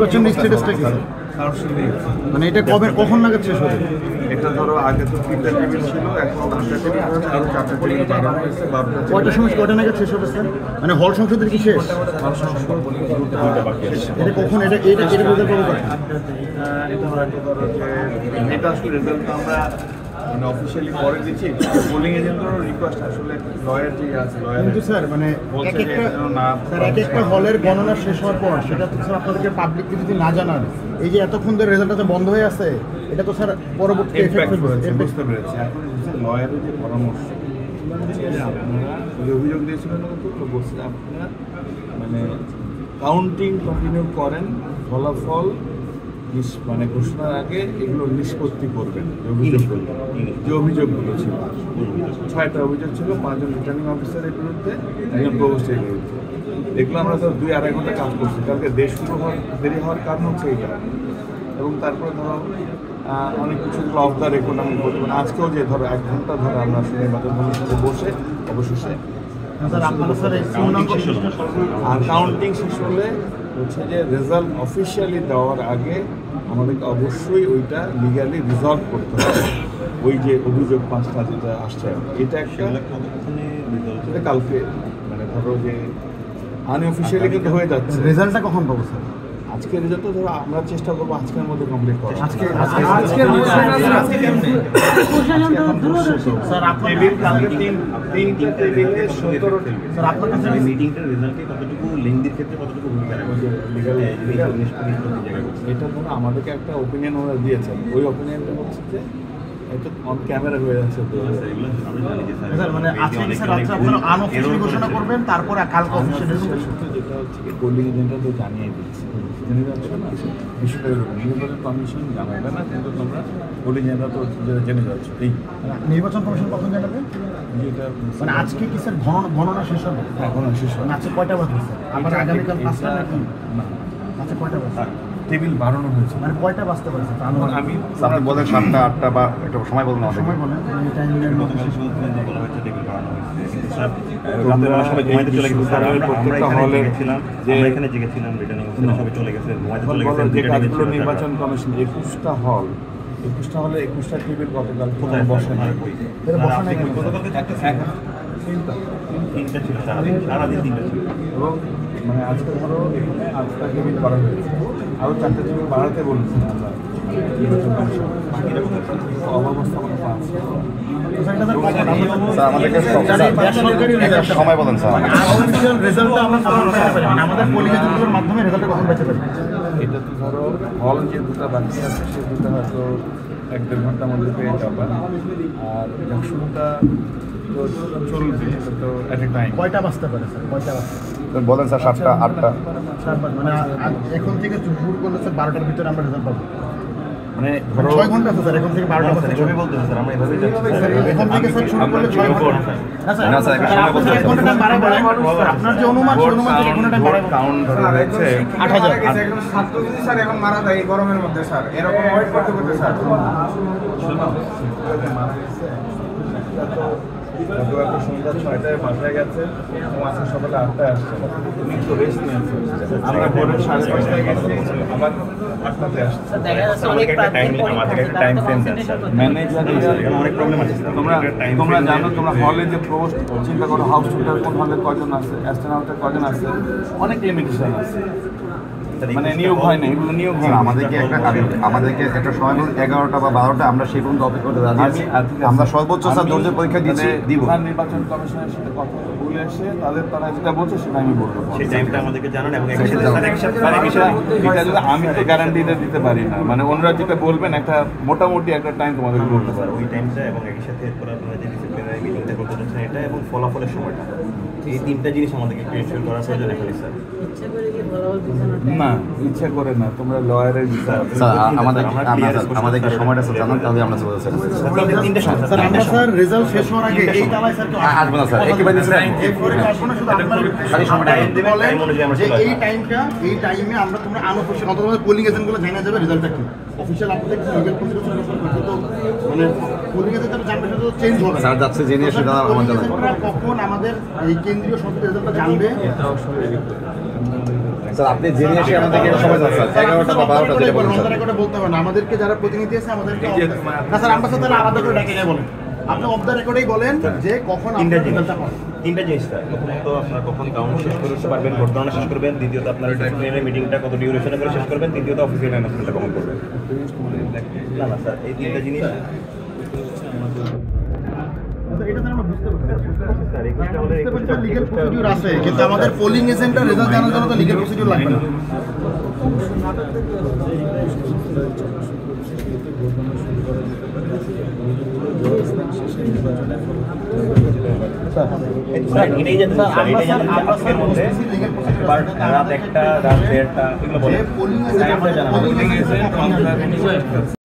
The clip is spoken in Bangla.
নির্বাচনের স্ট্যাটাসটা কি? মানে এটা কবে কখন নাগাদ শেষ হবে? এটা ধরো আগে তো 3টা টেবিল ছিল, এখন 2টা টেবিল হয়েছে, আরো 4টা টেবিল বাড়ানো হয়েছে। কয়টার সময় কয়টা নাগাদ শেষ হবে স্যার? মানে হল সংসদের কি শেষ? এটা কখন এটা রেজাল্ট কবে পাবো? এটা হয়তো ধরো যে এটা আসলে রেজাল্ট আমরা মানে অফিসিয়ালি পরে দিচ্ছি, পোলিং এজেন্টেরও রিকোয়েস্ট আসলে লয়ার যে আছে লয়ার কিন্তু স্যার মানে এক একটা হলের গণনা শেষ হওয়ার পর সেটা তো স্যার আপনাদেরকে পাবলিককে যদি না জানান, এই যে এতক্ষণ ধরে রেজাল্টটা বন্ধ হয়ে আছে, এটা তো স্যার পরবর্তী এফেক্ট ফেলবে। বুঝতে পেরেছি। এখন লয়ারের যে পরামর্শ আপনারা যে অভিযোগ দিয়েছিলেন তো বলছে আপনারা মানে কাউন্টিং কন্টিনিউ করেন, ফলাফল মানে ঘোষণার আগে এগুলো নিষ্পত্তি করবেন। যে অভিযোগগুলো ছিল 6টা অভিযোগ ছিল, 5 জন রিটার্নিং অফিসারের বিরুদ্ধে, 1 জন প্রভোস্টের বিরুদ্ধে। এগুলো আমরা তো 2-2.5 ঘন্টা কাজ করছি, কালকে দেশ শুরু হওয়ার দেরি হওয়ার কারণ হচ্ছে এইটা। এবং তারপরে ধরো অনেক কিছুগুলো অফ দ্য রেকর্ড আমি বলতে পারি। আজকেও যে ধরো 1 ঘন্টা ধরে আমরা নির্বাচন কমিশনে বসে অবশেষে আর কাউন্টিং শেষ হলে হচ্ছে যে রেজাল্ট অফিসিয়ালি দেওয়ার আগে আমাদেরকে অবশ্যই ওইটা লিগালি রিজলভ করতে হবে। ওই যে অভিযোগ 5টা যেটা আসছে, এটা একটা সেটা কালকে মানে ধরো যে আনঅফিসিয়ালি কিন্তু হয়ে যাচ্ছে। রেজাল্টটা কখন পাবো স্যার? আজকের রেজাল্ট তো ধরো আমরা চেষ্টা করবো আজকের মধ্যে কমপ্লিট করার। স্যার আপনাদের কালকে 3টা টেবিলে 17টা স্যার আপনার কাছে মিটিংটার রেজাল্টে কতটুকু লেন্দির ক্ষেত্রে কতটুকু ভূমিকা রাখবে? এটা ধরো আমাদেরকে একটা ওপিনিয়ন ওরা দিয়েছেন, ওই ওপিনিয়নটা হচ্ছে যে এটা অন ক্যামেরা হয়ে যাচ্ছে। স্যার মানে আজকে কি স্যার রাত্রে আপনারা আনঅফিশিয়ালি ঘোষণা করবেন, তারপরে কালকে অফিসিয়ালি যেটা হচ্ছে কি পোলিং এজেন্টরা তো জানিয়ে দিচ্ছে, জেনে যাচ্ছ না বিষয়টা এরকম। নির্বাচন কমিশন জানাবে না, কিন্তু তোমরা পোলিং এজেন্টরা তো জেনে যাচ্ছ। এই নির্বাচন কমিশন কখন জানাবে? যেটা মানে আজকে কি স্যার গণনা শেষ হবে? এখন শেষ হয়। আজকে কয়টা বাজে স্যার? আবার আগামীকাল 5টা নাকি? না, আচ্ছা কয়টা বাজে? টেবিল বাড়ানো হয়েছে। মানে কয়টা বাজতে পারে স্যার? আমি আপনি বলেন 7টা 8টা বা একটা সময় বলুন আমাদের। সময় বলেন এই টাইমের মধ্যে শেষ হবে। বলা হয়েছে টেবিল বাড়ানো হয়েছে, কিন্তু স্যার রাতের বেলা সবাই ঘুমাইতে চলে গেছে। স্যার আমরা এখানে জেগেছিলাম, রিটার্নিং অফিসার সবাই চলে গেছে, ঘুমাইতে চলে গেছে। যে কাজগুলো নির্বাচন কমিশন 21টা হল, 21টা হলে 21টা টেবিল গতকাল কোথায় বসে না? এটা বসা নাই কেন? তিনটা ছিল সারাদিন 3টা ছিল। এবং মানে আজকে ধরো এখানে 8টা টেবিল করা হয়েছে, আরও 4টা টেবিল বাড়াতে বলছি আমরা নির্বাচন কমিশন। অব্যবস্থা আমাকে পাচ্ছে। স্যার আমাদেরকে একটা সময় বলেন স্যার। আনঅফিশিয়াল রেজাল্টটা আমরা কখন পেতে পারি? মানে আমাদের পোলিং এজেন্টগুলোর মাধ্যমে রেজাল্টটা কখন পেতে পারি? এটা তো ধরো হল যে 2টা বাকি আছে সে 2টা হয়তো 1-1.5 ঘন্টার মধ্যে পেয়ে যাবে। আর ইলেকশনটা তো চলবে, এটা তো এট এ টাইম। কয়টা বাজতে পারে স্যার? কয়টা বাজতে পারে? বলেন স্যার 7টা 8টা। মানে এখন থেকে শুরু করলে স্যার 12টার ভিতরে আমরা রেজাল্ট পাবো। মানে 6 ঘন্টা আছে স্যার, এখন থেকে 12টা বাজতে এভাবে বলতে স্যার আমরা এভাবেই যাচ্ছি। এখন থেকে স্যার শুরু করলে 6 ঘন্টা। না স্যার একটা সময় বলতে এক ঘন্টা টাইম বাড়াবেন। আপনার যে অনুমান সেই অনুমান থেকে এক ঘন্টা টাইম বাড়াবেন। কাউন্ট ধরে রয়েছে 8000। ছাত্র যদি স্যার এখন মারা যায় এই গরমের মধ্যে স্যার, এরকম ওয়েট করতে করতে স্যার গতকাল সন্ধ্যা 6টায় বাসায় গেছে এবং আজকে সকালে 8টায় আসছে। উনি তো রেস্ট নিয়েছে। আমরা ভোরে 5:30টায় গেছি, আবার 8টাতে আসছে। আমাদেরকে একটা টাইম ফ্রেম দেন স্যার। ম্যানেজার অনেক প্রবলেম আছে স্যার। তোমরা জানো, তোমরা হলে যে প্রোস্ট চিন্তা করো, হাউস টুটার কোন হলে কজন আছে, অ্যাস্ট্রোনটে কজন আছে, অনেক লিমিটেশন আছে। মানে নিয়োগ হয় না, এগুলো নিয়োগ হয় না। আমাদেরকে একটা সময় বলুন 11টা বা 12টা, আমরা সেই পর্যন্ত অপেক্ষা করতে রাজি আছি। আমরা সর্বোচ্চ স্যার ধৈর্যের পরীক্ষা দিচ্ছি, দিব। প্রধান নির্বাচন কমিশনের সাথে কথা বলে এসে তারা যেটা বলছে সেটা আমি বলবো। সেই টাইমটা আমাদেরকে জানান এবং এটা যদি আমি তো গ্যারান্টি দিতে পারি না, মানে ওনারা যেটা বলবেন একটা মোটামুটি একটা টাইম তোমাদেরকে বলতে পারো। ওই টাইমটা এবং একই সাথে এরপর আপনারা যে ডিসিপ্লিনারি মিটিংটা করতে চাচ্ছেন এটা এবং ফলাফলের সময়টা, এই 3টা জিনিস আমাদেরকে ক্রিয়েট করার প্রয়োজন এখনই স্যার। না ইচ্ছা করে না, তোমরা লয়ারের স্যার আমাদেরকে সময়টা স্যার জানান, তাহলে আমরা চলে যাচ্ছি। স্যার আমরা স্যার রেজাল্ট শেষ হওয়ার আগে এই তালায় স্যার আসবো না স্যার, একেবারে এরপরে আসবো না, শুধু আপনারা খালি সময়টা বলেন যে এই টাইমে আমরা তোমরা আনঅফিশিয়াল অথবা পোলিং এজেন্টগুলো জানা যাবে রেজাল্টটা কি অফিশিয়াল আপনাদের লিগ্যাল প্রসিডিউর তো মানে পোলিং এজেন্ট জানবে, সেটা তো চেঞ্জ হবে স্যার যাচ্ছে জেনে সেটা আমার জানা। কখন আমাদের এই কেন্দ্রীয় সংসদের রেজাল্টটা জানবে? এটা আসলে স্যার আপনি জেনে এসে আমাদেরকে এটা সময় যাচ্ছে 11টা বা 12টা যেটা বলুন স্যার। করে বলতে হবে না, আমাদেরকে যারা প্রতিনিধি আছে আমাদেরকে না স্যার অ্যাম্বাসেডর আলাদা করে ডেকে নিয়ে বলেন, আপনি অফ দ্য রেকর্ডেই বলেন যে কখন তিনটা আপনার জিনিস রেজাল্টটা পাবেন। তিনটা জিনিস স্যার, প্রথমত আপনার কখন কাউন্ট শেষ করতে পারবেন, ভোট গণনা শেষ করবেন, দ্বিতীয়ত আপনার ডিসিপ্লিনারি মিটিংটা কত ডিউরেশনে করে শেষ করবেন, তৃতীয়ত অফিসিয়াল অ্যানাউন্সমেন্টটা কখন করবেন। না না স্যার, এই তিনটা জিনিস এটা স্যার আমরা বুঝতে পারছি স্যার এই কাজটা হলে লিগ্যাল প্রসিডিউর আছে, কিন্তু আমাদের পোলিং এজেন্টটা রেজাল্ট জানার জন্য তো লিগ্যাল প্রসিডিউর লাগবে না। স্যার এটাই জানেন স্যার, এটাই জানেন যে আজকের মধ্যে রাত 1টা রাত 1:30 এগুলো বলে পোলিং এজেন্ট